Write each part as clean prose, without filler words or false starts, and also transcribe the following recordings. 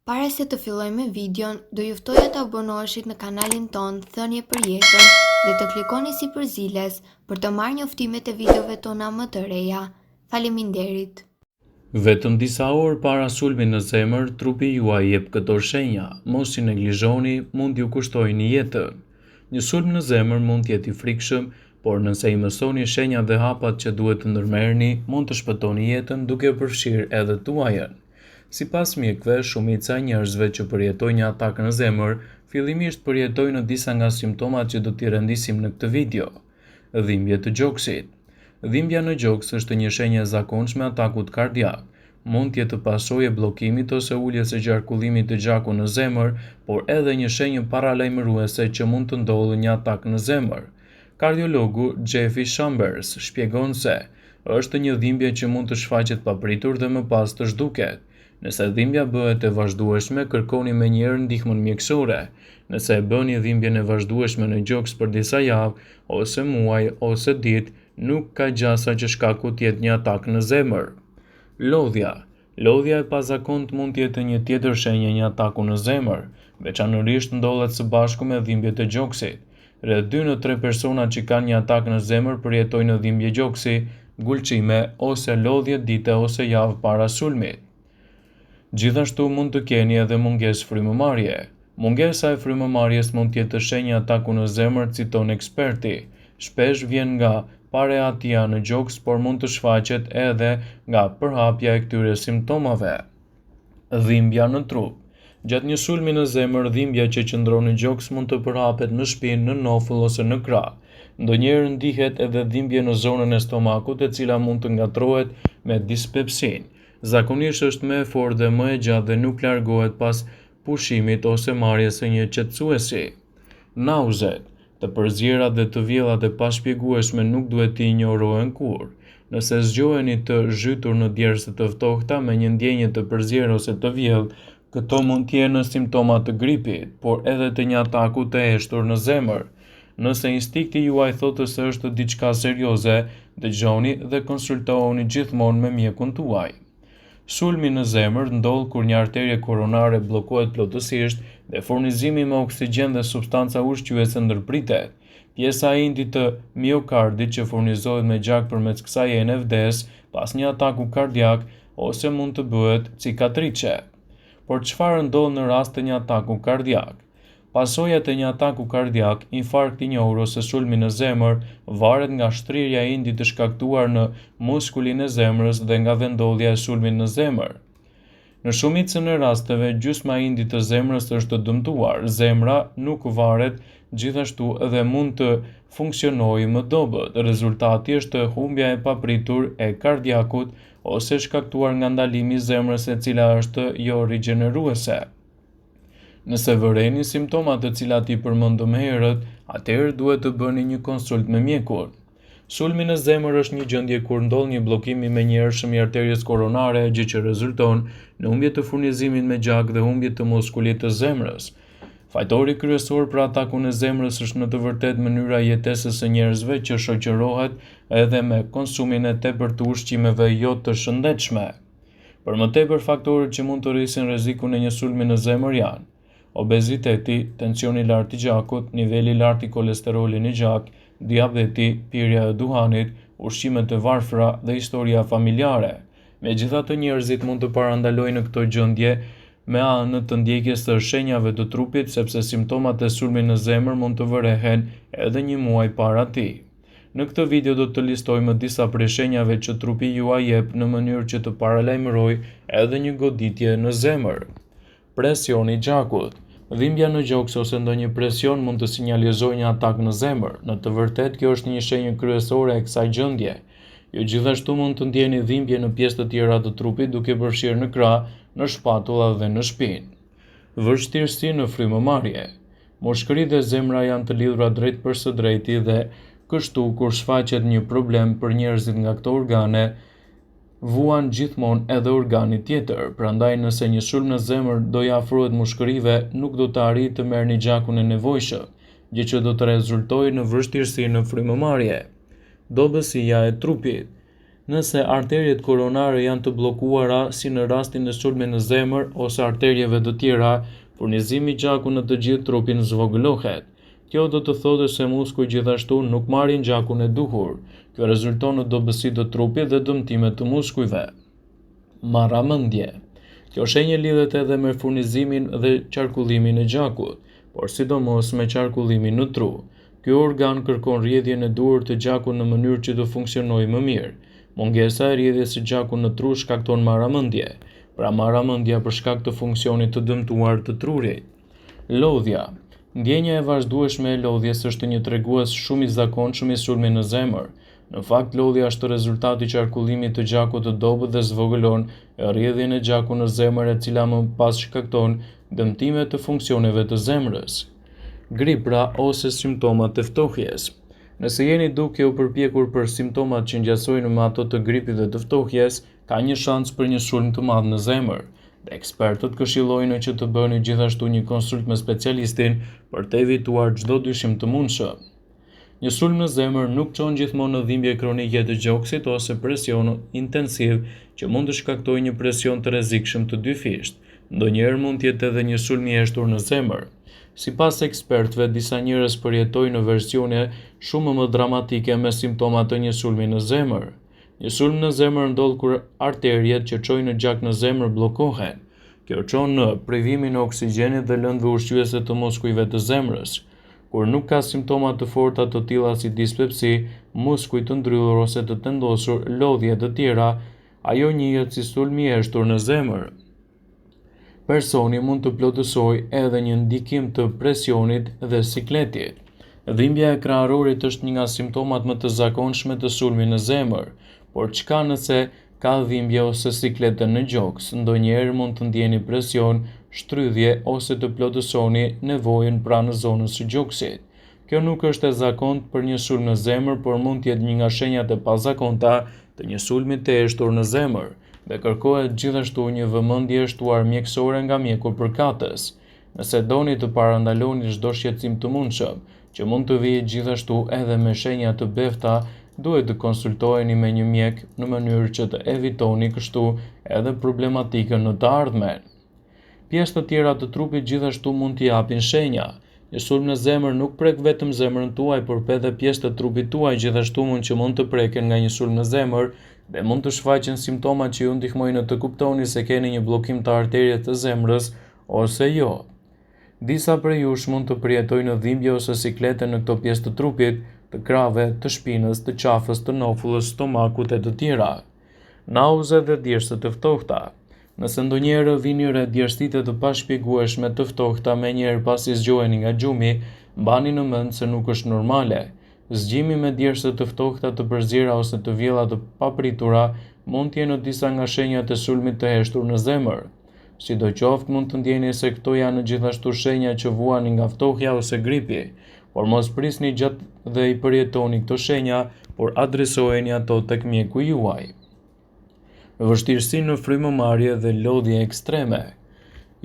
Para se të fillojmë me videon, do ju ftoja të abonoheshit në kanalin ton Thënie për Jetën dhe të klikoni si përziles për të marrë njoftimet e videove tona më të reja. Faleminderit. Vetëm disa orë para sulmit në zemër, trupi juaj jep këto shenja, mos i neglizhoni, mund t'ju kushtojnë jetën. Një sulm në zemër mund t'jeti frikshëm, por nëse i mësoni shenjat dhe hapat që duhet të ndërmerrni, mund të shpëtoni jetën duke përfshirë edhe tuajën. Sipas mjekëve, shumica e njerëzve që përjetojnë një atak në zemër, fillimisht përjetojnë disa nga simptomat që do t'i rendisim në këtë video. Dhimbje të gjoksit. Dhimbja në gjoks është një shenjë e zakonshme e atakut kardiak. Mund të jetë pasojë e bllokimit ose uljes së qarkullimit të gjakut në zemër, por edhe një shenjë paralajmëruese që mund të ndodhë një atak në zemër. Kardiologu Jeffrey Chambers shpjegon se është një dhimbje që mund të shfaqet papritur dhe më pas të zhduket. Nëse dhimbja bëhet e vazhdueshme, kërkoni menjëherë ndihmën mjekësore. Nëse e bëni dhimbjen e vazhdueshme në gjoks për disa javë, ose muaj, ose ditë, nuk ka gjasa që shkaku të jetë një atak në zemër. Lodhja. Lodhja e pazakontë mund të jetë një tjetër shenjë një ataku në zemër, veçanërisht ndodhet së bashku me dhimbje të gjoksit. Rreth 2 në 3 persona që kanë një atak në zemër përjetojnë dhimbje gjoksi, gulçime ose lodhje dite ose javë para sulmit. Gjithashtu mund të keni edhe mungesë frymëmarrje. Mungesa e frymëmarrjes mund të jetë shenjë ataku në zemër, citon eksperti. Shpesh vjen nga pareatia në gjoks, por mund të shfaqet edhe nga përhapja e këtyre simptomave. Dhimbja në trup. Gjatë një sulmi në zemër, dhimbja që qëndron në gjoks mund të përhapet në shpinë, në nofull ose në krah. Ndonjëherë ndihet edhe dhimbje në zonën e stomakut, e cila mund të ngatrohet me dispepsin. Zakonisht është më e fortë dhe më e gjatë dhe nuk largohet pas pushimit ose marrjes së një qetësuesi. Nauzet. Të përzierat dhe të vjellat e pashpjegueshme nuk duhet të injorohen kurrë. Nëse zgjoheni të zhytur në djerse të ftohta me një ndjenjë të përzierë ose të vjellë, këto mund të jenë simptoma të gripit, por edhe të një ataku të heshtur në zemër. Nëse instinkti juaj thotë se është diçka serioze, dëgjoni dhe konsultohuni gjithmonë me mjekun tuaj. Sulmi në zemër ndodh kur një arterie koronare bllokohet plotësisht dhe furnizimi me oksigjen dhe substanca ushqyese ndërpritet. Pjesa e indit të miokardit që furnizohet me gjak përmes kësaj ene vdes pas një ataku kardiak ose mund të bëhet cikatrice. Por çfarë ndodh në rast të një ataku kardiak? Pasojat e një ataku kardiak, infarkti i njohur ose sulmi në zemër varet nga shtrirja e indit të shkaktuar në muskulin e zemrës dhe nga vendodhja e sulmit në zemër. Në shumicën e rasteve, gjysma e indit të zemrës është dëmtuar. Zemra nuk varet gjithashtu dhe mund të funksionojë më dobët. Rezultati është humbja e papritur e kardiakut ose shkaktuar nga ndalimi i zemrës, e cila është jo rigjeneruese. Nëse vëreni simptomat të cilat i përmendëm herët, atëherë duhet të bëni një konsult me mjekun. Sulmi në zemër është një gjendje kur ndodh një bllokim i menjëhershëm i arteries koronare, gjë që rezulton në humbje të furnizimit me gjak dhe humbje të muskulit të zemrës. Fajtori kryesor për atakun e zemrës është në të vërtetë mënyra e jetesës së njerëzve që shoqërohet edhe me konsumin e tepërt të ushqimeve jo të shëndetshme. Për më tepër, faktorët që mund të rrisin rrezikun e një sulmi në zemër janë obeziteti, tensioni i lartë i gjakut, niveli i lartë i kolesterolit në gjak, diabeti, pirja e duhanit, ushqimet e varfëra dhe historia familjare. Megjithatë, njerëzit mund të parandalojnë këto gjendje me anë të ndjekjes së shenjave të trupit, sepse simptomat e sulmit në zemër mund të vërehen edhe një muaj para tij. Në këtë video do të listojmë disa prej shenjave që trupi juaj jep në mënyrë që të paralajmërojë edhe një goditje në zemër. Presioni i gjakut. Dhimbja në gjoks ose ndonjë presion mund të sinjalizojë një atak në zemër. Në të vërtetë, kjo është një shenjë kryesore e kësaj gjendje. Ju gjithashtu mund të ndjeni dhimbje në pjesë të tjera të trupit, duke përfshirë në krah, në shpatulla dhe në shpinë. Vështirësi në frymëmarrje. Mushkëritë dhe zemra janë të lidhura drejt për së drejti dhe kështu kur shfaqet një problem për njerëzit nga këto organe, vuan gjithmonë edhe organi tjetër. Prandaj nëse një sulm në zemër do i afrohet mushkërive, nuk do të arrijë të merrni gjakun e nevojshëm, gjë që do të rezultojë në vështirësi në frymëmarrje. Dobësia e trupit. Nëse arteriet koronare janë të bllokuara, si në rastin e sulmit në zemër ose arterieve të tjera, furnizimi i gjakut në të gjithë trupin zvogëlohet. Kjo do të thotë se muskujt gjithashtu nuk marrin gjakun e duhur. Kjo rezulton në dobësi të trupit dhe dëmtime të muskujve. Marramendje. Kjo shenjë lidhet edhe me furnizimin dhe qarkullimin e gjakut, por sidomos me qarkullimin në tru. Ky organ kërkon rrjedhjen e duhur të gjakut në mënyrë që të funksionojë më mirë. Mungesa e rrjedhjes së gjakut në tru shkakton marramendje. Pra marramendja për shkak të funksionit të dëmtuar të trurit. Lodhja. Ndjenja e vazhdueshme e lodhjes është një tregues shumë i zakonshëm i sulmit në zemër. Në fakt, lodhja është rezultati i qarkullimit të gjakut të dobët dhe zvogëlon rrjedhjen e gjakut në zemër, e cila më pas shkakton dëmtime të funksioneve të zemrës. Gripra ose simptomat e ftohjes. Nëse jeni duke u përpjekur për simptomat që ngjasojnë me ato të gripit dhe të ftohjes, ka një shans për një sulm të madh në zemër. Dhe ekspertët këshillojnë që të bëni gjithashtu një konsult me specialistin për të evituar çdo dyshim të mundshëm. Një sulm në zemër nuk çon gjithmonë në dhimbje kronike të gjoksit ose presion intensiv që mund të shkaktojë një presion të rrezikshëm të dyfisht. Ndonjëherë mund të jetë edhe një sulm i heshtur në zemër. Sipas ekspertëve, disa njerëz përjetojnë në versione shumë më dramatike me simptoma të një sulmi në zemër. Një sulm në zemër ndodh kur arteriet që çojnë gjak në zemër bllokohen. Kjo çon në privimin e oksigjenit dhe lëndëve ushqyese të muskujve të zemrës. Kur nuk ka simptoma të forta të tilla si dispepsi, muskuj të ndryllur ose të tendosur, lodhje të tjera, ajo njihet si sulm i heshtur në zemër. Personi mund të plotësojë edhe një ndikim të presionit dhe sikletit. Dhimbja e krahërorit është një nga simptomat më të zakonshme të sulmit në zemër, por çka nëse ka dhimbje ose siklete në gjoks? Ndonjëherë mund të ndjeni presion, shtrydhje ose të plotësoni nevojën pranë zonës së gjoksit. Kjo nuk është e zakontë për një sulm në zemër, por mund të jetë një nga shenjat e pazakonta të një sulmi të heshtur në zemër, dhe kërkohet gjithashtu një vëmendje e shtuar mjekësore nga mjeku përkatës. Nëse doni të parandaloni çdo shqetësim të mundshëm, që mund të vijë gjithashtu edhe me shenja të befta, duhet të konsultoheni me një mjek në mënyrë që të evitoni kështu edhe problematikën në të ardhmen. Pjesë të tjera të trupit gjithashtu mund t'i japin shenja. Një sulm në zemër nuk prek vetëm zemrën tuaj, por edhe pjesë të trupit tuaj gjithashtu mund të preken nga një sulm në zemër dhe mund të shfaqen simptoma që ju ndihmojnë të kuptoni se keni një bllokim të arterieve të zemrës ose jo. Disa prej jush mund të përjetojnë dhimbje ose siklete në këto pjesë të trupit, të krave, të shpinës, të qafës, të nofullës, stomakut e të tjera. Nauze dhe djersë të ftohta. Nëse ndonjëherë vini re djersitë të pashpjegueshme të ftohta menjëherë pasi zgjoheni nga gjumi, mbani në mend se nuk është normale. Zgjimi me djersë të ftohta të përzira ose të vjella të papritura mund të jenë disa nga shenjat e sulmit të heshtur në zemër. Sidoqoftë mund të ndjeni se këto janë gjithashtu shenja që vuani nga ftohja ose gripi, por mos prisni gjatë dhe i përjetoni këto shenja, por adresojeni ato tek mjeku juaj. Vështirësi në frymëmarrje dhe lodhje ekstreme.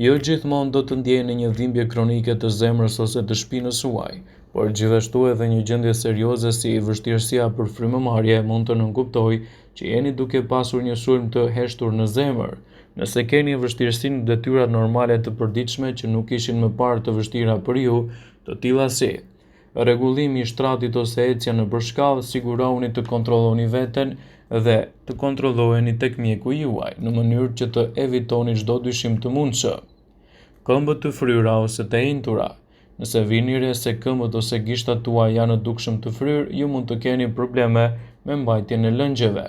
Jo gjithmonë do të ndjeni një dhimbje kronike të zemrës ose të shpinës suaj, por gjithashtu edhe një gjendje serioze si vështirësia për frymëmarrje mund të nënkuptojë që jeni duke pasur një sulm të heshtur në zemër. Nëse keni vështirësi në detyrat normale të përditshme që nuk ishin më parë të vështira për ju, të tilla si rregullimi i shtratit ose ecja në përshkallë, sigurohuni të kontrolloni veten dhe të kontrolloheni tek mjeku juaj në mënyrë që të evitoni çdo dyshim të mundshëm. Këmbët të fryra ose të hintura. Nëse vini re se këmbët ose gishtat tuaj janë dukshëm të fryrë, ju mund të keni probleme me mbajtjen e lëngjeve,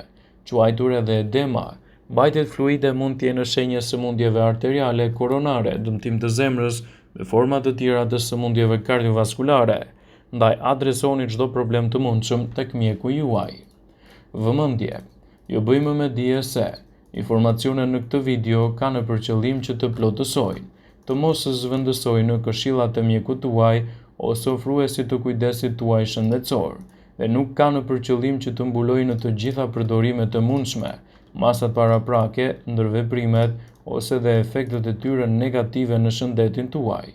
quajtur edhe edema. Mbajtjet fluide mund të jenë shenjë sëmundjeve arteriale, koronare, dëmtim të zemrës dhe forma të tjera të sëmundjeve kardiovaskulare. Ndaj adresoni çdo problem të mundshëm tek mjeku juaj. Vëmendje. Ju bëjmë me dije se informacionet në këtë video kanë për qëllim që të plotësojnë, të mos zëvendësojnë në këshillat e mjekut tuaj ose ofruesit të kujdesit tuaj shëndetësor, dhe nuk kanë për qëllim që të mbulojnë në të gjitha përdorimet e mundshme, masat paraprake, ndërveprimet ose dhe efektet e tyre negative në shëndetin tuaj.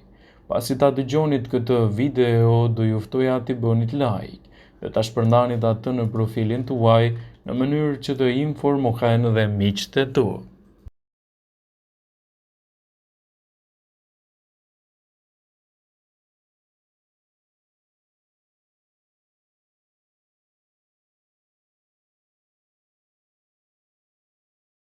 Pasi ta dëgjonit këtë video, do ju ftoja t'i bënit like dhe ta shpërndanit atë në profilin tuaj në mënyrë që të informohen dhe miqtë e tu.